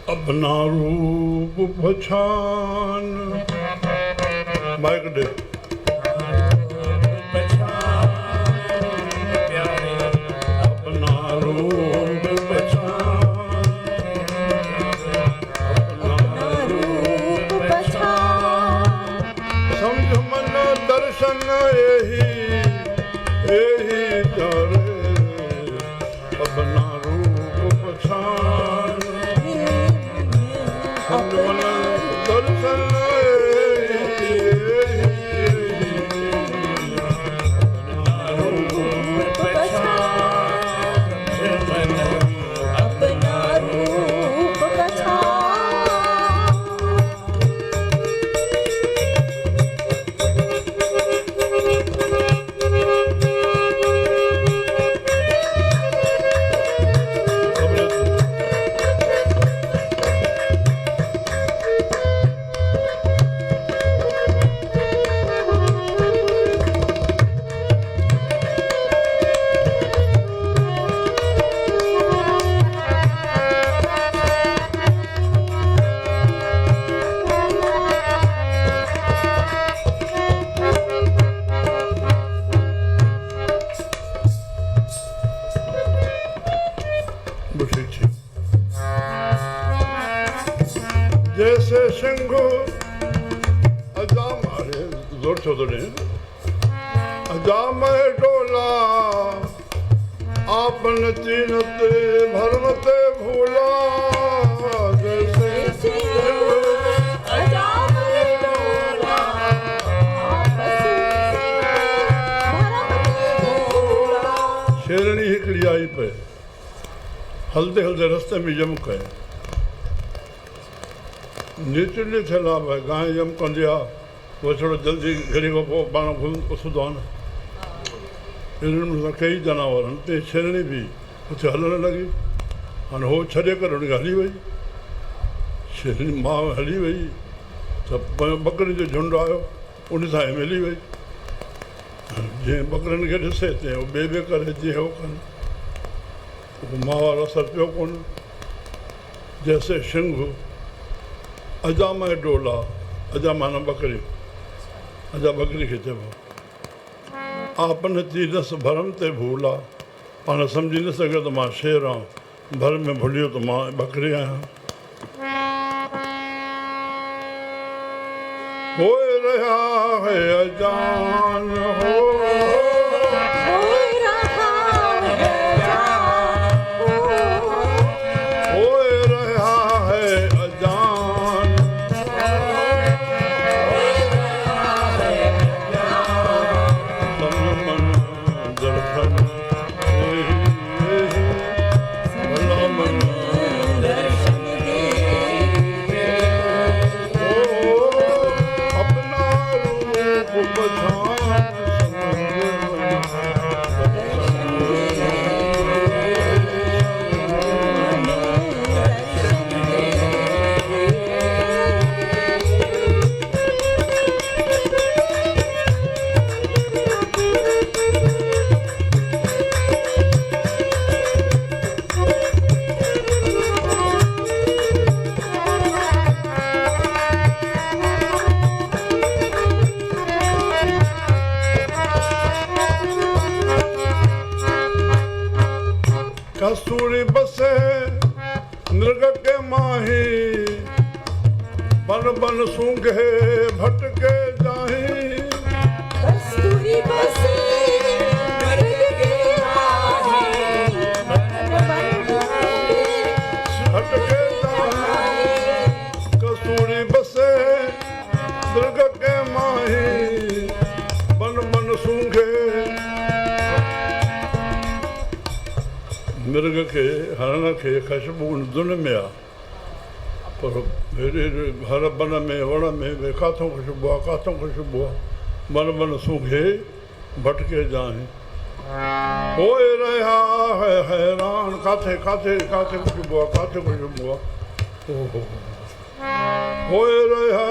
अपना रूप पहचान माइक दे अपना रूप पहचान समझ मन दर्शन यही तारे अपना रूप पहचान समझ मन दर्शन जैसे शंभु अजाम अरे जोर चौधरी अजाम डोला आपन चीनत भरमते भूला जैसे शेरणी हिकिड़ी आई पे हलदे हलदे रस्ते में यम कयो नेचुरली थियल आहे भई गांइ यम कंदी आहे उहो थोरो जल्दी घड़ी खां पोइ पाण उथंदो आहे न इन्हनि कई जानवर आहिनि ते शेरणी बि उते हलणु लॻी हाणे उहो छॾे करे उनखे हली वई शेरणी मां हली वई त ॿकरियुनि जो झुंड आयो उन सां मिली वई जीअं ॿकरियुनि खे ॾिसे तीअं ॿिए ॿिए करे जीअं उहो कनि उहो मां वारो असरु पियो कोन जैसे शिंग अजाम डोला अजा माना ॿकरी अजा ॿकरी खे चइबो आपन चीनस भरम ते भूला पाण सम्झी न सघियो त मां शेर आहियां भर में भुलियो त मां ॿकरी आहियां होए रहा है अजान हो कस्तूरी बसे मृग के माही बन बन सूंघे भटके जाही कस्तूरी बसे मृग के माही भटके जाही कस्तूरी बसे मृग के माही बन बन सूंघे मृग खे हरण खे ख़ुशबू धुन में आहे पर हर बन में वण में भई किथां ख़ुशबू आहे किथां ख़ुशबू आहे बन बन सूंघे भटके जाए होए रहा है हैरान किथे किथे किथे ख़ुशबू आहे किथे ख़ुशबू आहे ओहो होए रहा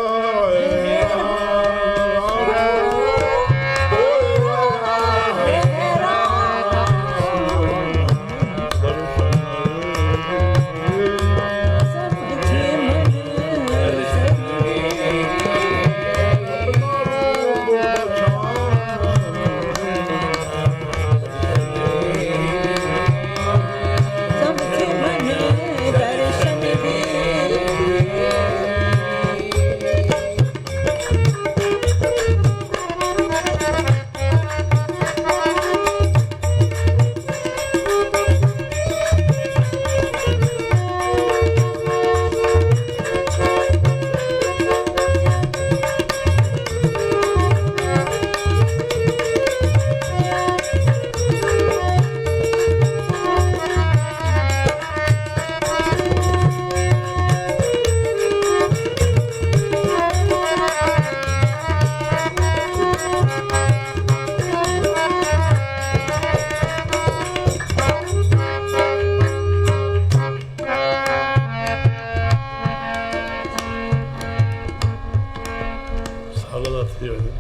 थी वञे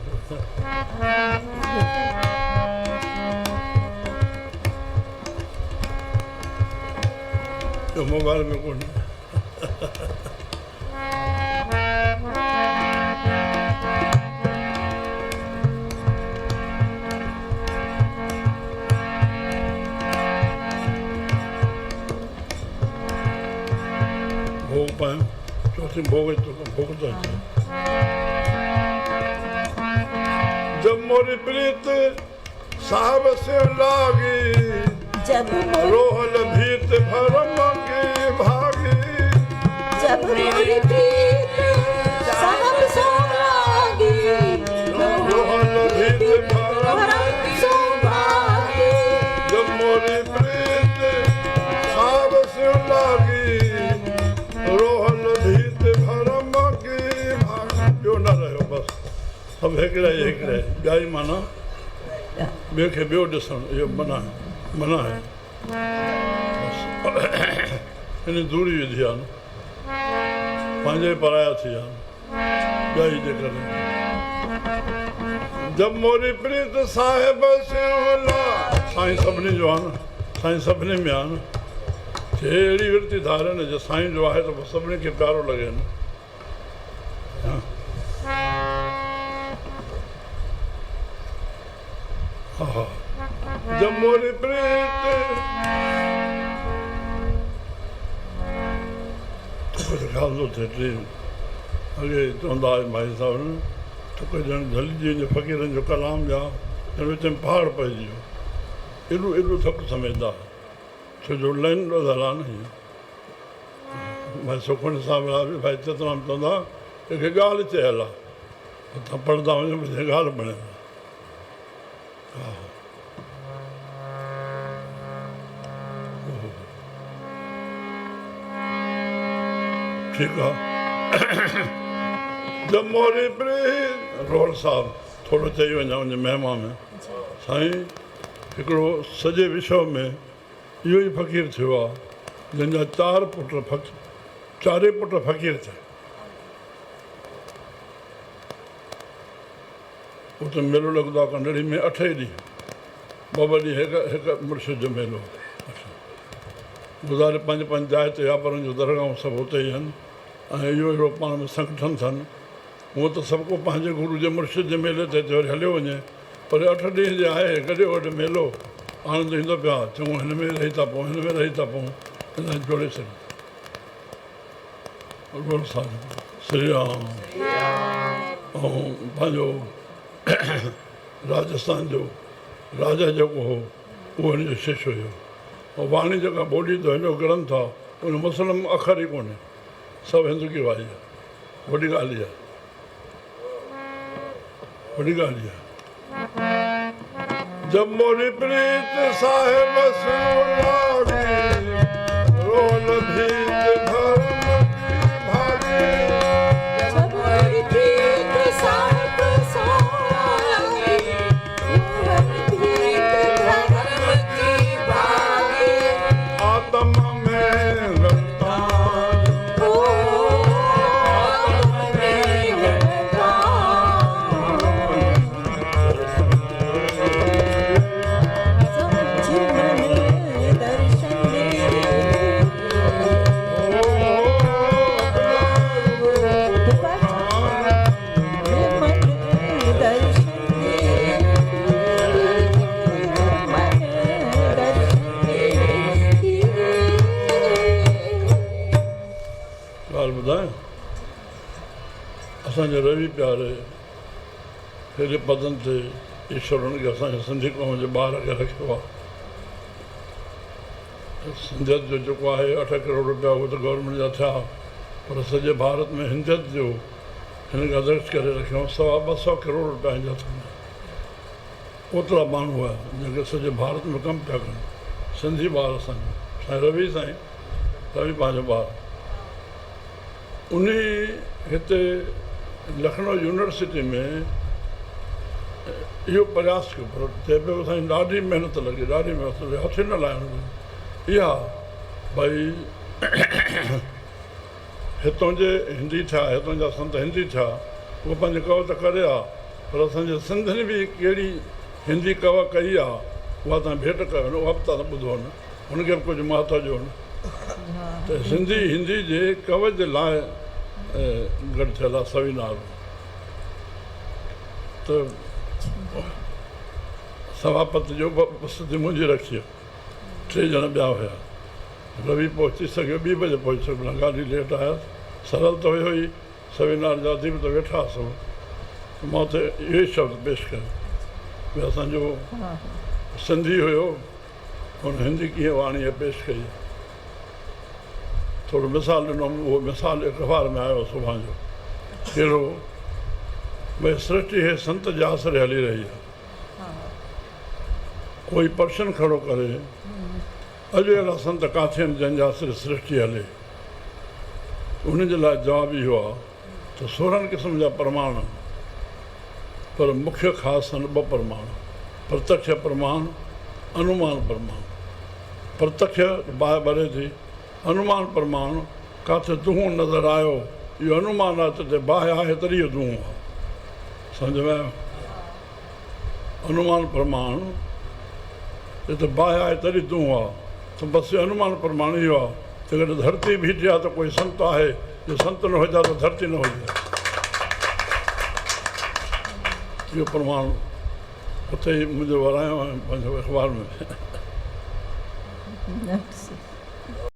इहो मोबाइल में कोन्हे भोग पायूं चौथी भोग भोग थो अचे जब मोरी प्रीत साहब से लागी जब रोहल भीत भरम की भागी जब मोरी प्रीत साहब सो लागी रोहल भीत भरम सो भागी जब मोरी प्रीत साहब से लागी रोहल भीत भरम की भागी ॿियो न रहियो बसि सभु हिकिड़ा ई ॿिया ई माना ॿिए खे ॿियो ॾिसणु इहो मना आहे हिन दूरी विधी आहे न पंहिंजे पराया थी विया ॿिया ई जे करे जब मोरी प्रीत साहिब साईं सभिनी जो आहे न साईं सभिनी में आहे न अहिड़ी विरती धारे न जो साईं जो आहे त पोइ सभिनी खे प्यारो लॻे न हा जब मोरी प्रीत कुझु ख़्याल थो थिए टे अॻे चवंदा हुआ भाई साहिब न त कोई ॼण जल्दी वञे फ़क़ीरनि जो कलाम जा ॼण विच में पहाड़ पइजी वियो एॾो थकु समेंदा छो जो लाइन ॿधल आहे न हीअं भाई सुखमणी साहिब बि भाई चितराम चवंदा हिकु ॻाल्हि चयल आहे तव्हां पढ़ंदा वञो मुंहिंजी ॻाल्हि बणियल हा ठीकु आहे जब मोरी प्रीत रोल साहिबु थोरो चई वञा उन महिमा में साईं हिकिड़ो सॼे विश्व में इहो ई फ़क़ीर थियो आहे जंहिंजा चारि पुट फ़क़ीर थिया उते मेलो लॻंदो आहे कंडड़ी में 8 ॾींहं ॿ ॾींहं हिकु मुर्शिद जो मेलो गुज़ारे 5 जाइ ते वापारनि जो दरगाहूं सभु हुते ई आहिनि ऐं इहो अहिड़ो पाण में संगठन अथनि हूअं त सभु को पंहिंजे गुरू जे मुर्शिद जे मेले ते वरी हलियो वञे पर 8 ॾींहं जे आहे गॾियो गॾु मेलो आनंद ईंदो पियो आहे चङो हिन में रही था पोइ हिन में रही था पोइ हिन जोड़े छॾियो श्री राम ऐं पंहिंजो राजस्थान जो राजा जेको हो उहो हिन जो शिष्य हुयो ऐं वाणी जेका ॿोली त हिन जो ग्रंथ आहे उन मुस्लिम अख़र ई कोन्हे सभु हिंदुकी वारी आहे वॾी ॻाल्हि आहे वॾी ॻाल्हि आहे जब मोरी प्रीत साहिब रोल भीत भरम की भागी जब मोरी प्रीत साहिब सो लागी रोहल भीत भरम की भागी आत्म में गलतान ओ आत्म में असांजे रवि प्यारे हेॾे पदनि ते ईश्वरनि खे असांजे सिंधी क़ौम जे ॿार खे रखियो आहे सिंधियत जो जेको आहे 8 करोड़ रुपया उहे त गवर्नमेंट जा थिया पर सॼे भारत में हिंदियत जो हिन खे अध्यक्ष करे रखियो 200 करोड़ रुपया हिन जा थियनि ओतिरा माण्हू हुआ जेके सॼे भारत में कमु पिया कनि सिंधी ॿार असांजो साईं रवि पंहिंजो ॿार उन हिते लखनऊ यूनिवर्सिटी में इहो प्रयास कयो पर चए पियो साईं ॾाढी महिनत लॻी ॾाढी महिनत लॻी हथ न लाहिणो इहा भई हितां जे हिंदी थिया हितां जा संत हिंदी थिया उहे पंहिंजे कव त करे हा पर असांजे सिंधियुनि बि कहिड़ी हिंदी कव कई आहे उहा तव्हां भेट कयो न उहा बि तव्हां ॿुधो न हुनखे बि कुझु महत्व ॾियो न त सिंधी हिंदी जे कव जे लाइ गॾु थियल आहे सविनार त सभापति जो उपस्थिति मुंहिंजी रखी 3 ॼणा ॿिया हुया रवि पहुची सघियो 2 बजे पहुची सघियो गाॾी लेट आयसि सरल त हुयो ई सविनार जा बि त वेठा हुआसीं मां त इहो ई शब्द पेश कयो भई असांजो सिंधी हुयो हुन हिंदी कीअं वाणी पेश कई थोरो मिसाल ॾिनोमि उहो मिसाल अख़बार में आयो सुभाणे जो कहिड़ो भई सृष्टि हे संत जे आसरे हली रही आहे कोई पर्सन खड़ो करे अॼु अहिड़ा संत किथे आहिनि जंहिंजे आसरे सृष्टि हले उनजे लाइ जवाबु इहो आहे त 16 क़िस्म जा प्रमाण पर मुख्य ख़ासि आहिनि 2 प्रमाण प्रत्यक्ष प्रमाण अनुमान प्रमाण प्रत्यक्ष बाहि भरे थी अनुमान प्रमाण किथे दूंहुं नज़र आयो इहो अनुमान आहे त बाहि आहे तॾहिं इहो दूंहुं आहे सम्झ में आयो अनुमान प्रमाण हिते बाहि आहे तॾहिं दूंहुं आहे त बसि अनुमान प्रमाण इहो आहे त गॾु धरती बीठी आहे त कोई संत आहे जो संत न हुजे त धरती न हुजे इहो प्रमाण उते ई मुंहिंजो वरायो आहे पंहिंजो अख़बार में